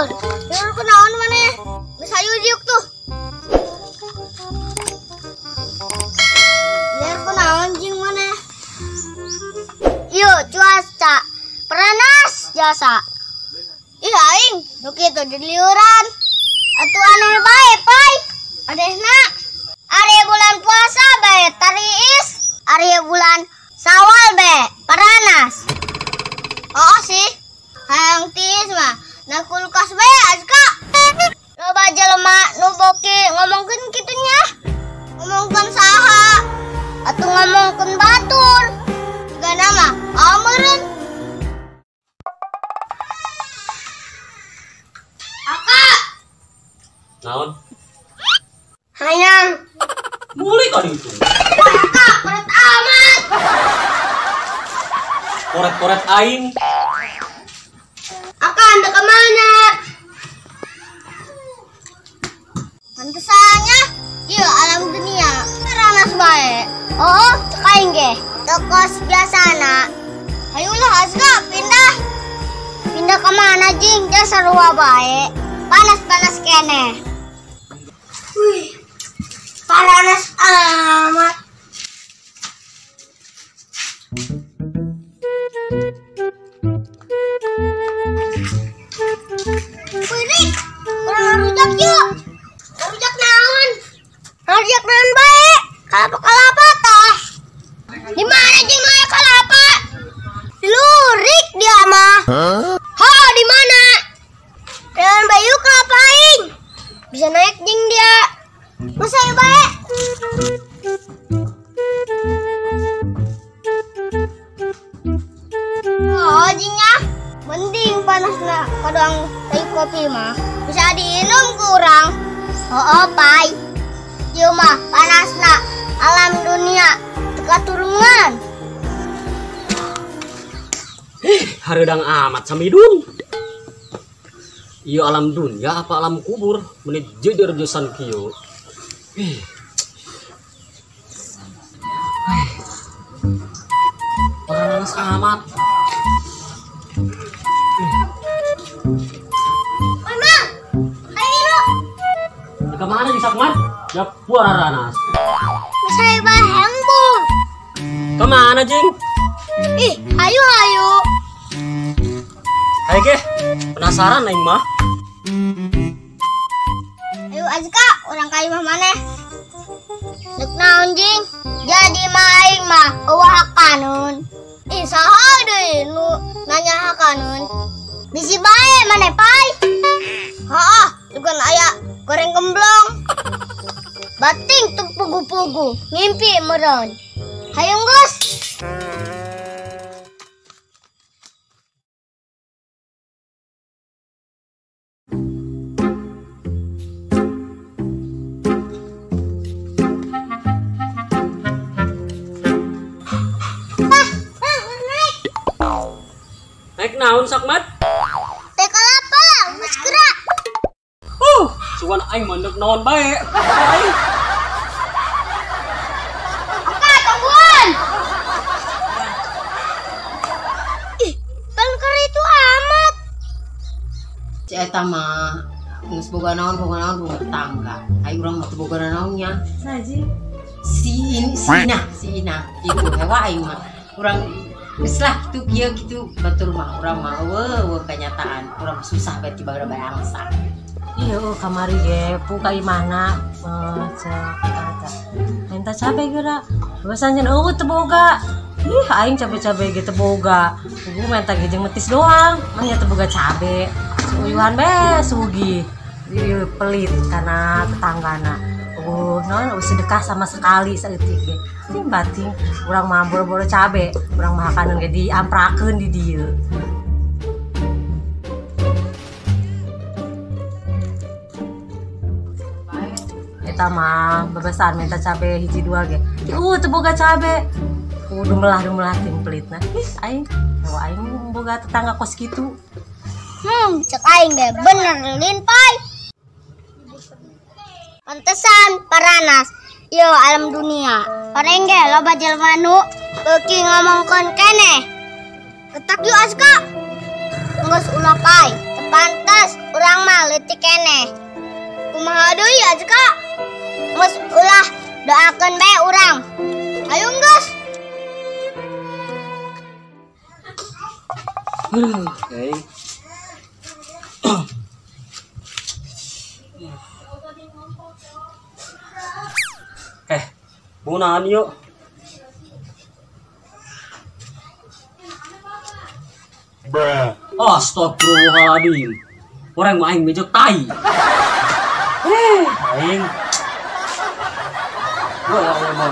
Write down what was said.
Liur kenaon mana? Bisa yuk tuh. Liur kenaon jing mana? Yuk cuaca panas jasa. Ih aing, nu kitu di liuran. Atuh aneh bae, Pai. Adehna ari bulan puasa bae tariis, ari bulan Sawal be paranas. Oh sih, hayang tis mah. Na kulkas be azka. Loba jelema nu boki ngomongkeun kitu nya. Ngomongkeun saha? Atuh ngomongkeun batur. Gana mah ameureun. Aka. Naon? Hayang. Mulai tadi itu. Aka, berat amat. Koret-koret aing. Aka anda kemana? Pantesannya, iya alam dunia paranas bae. Oh, cek aing ge. Tekos biasana. Hayulah Azga pindah. Pindah kemana jing? Dia sarua bae. Panas-panas kene. Wih, panas amat. Wih, orang rujak yuk. Rujak naon? Rujak naon bae? Kalapa tah. Di mana jeung aya kalapa? Di lurik dia mah. Ha, di mana? Dengan bayu kalapa aing. Bisa naik jeung dia. Masa ya bae? Oh, jingnya. Mending panasna kadang teh kopi mah bisa diinum kurang. Oh, Pai. Ieu mah panasna alam dunia teka turungan. Hareudang amat samidung. Ieu alam dunia apa alam kubur? Menit jejer josan kieu. Panas amat. Mang, ayo. Kemana di Sakmat? Ya puara ranas. Saya bahang bu. Kemana jing? Ih, ayo. Ayo ke, penasaran aing mah. Ayo Azka, orang kayu mah mana? Dek naon jing? Jadi maing mah eueuh hakanun. Ih, saha deui nu nanya hakanun? Bisi bae mana Pai? Heeh, juga aya goreng gemblong. Bating tuh pugu-pugu, ngimpi meureun. Hayung Gus. Naik naon Sakmat? Teh kalapa, geus geura. Sugan aing mandek naon bae. Aing. Aka, tungguan. Ih, bangker itu amat. Si eta mah geus boga naon boga tangga. Aing urang mah teu boga naonnya. Saji. Si Ina itu hewa aing mah. Urang geus lah kitu batur mah urang mah eueuh kenyataan. Urang susah bae tiba bae angsa. Iya, kamari ge puka imahna minta cabe geura. Basanjeun eueuh teu boga. Ih, aing cabe-cabe ge teu boga. Kudu minta ge jeung metis doang. Mah nya teu boga cabe. Uyuhan be sugi. Ieu pelit kana tetanggana. Naon sedekah sama sekali saeutik ge. Ting bating urang mah boro-boro cabe, urang mah hakaneun ge diamprakeun di dieu. Eta mah bebesan minta cabe hiji dua ge. Teu boga cabe. Kudu melah ting pelitna. Aing, hawa aing boga tetangga kos kitu. Cek aing deh bener lin Pai. Pantesan paranas. Yo alam dunia. Pareng ge loba jelema nu beuki ngomongkeun keneh. Ketak yuk Azka. Geus ulah Pai. Pantes urang mah leutik keneh. Kumaha deui ya Kak? Geus ulah doakeun bae urang. Ayo geus. Aing. Punaan yuk. Astagfirullahaladzim. Orang mau aing mejok tai. Aing. Gua mau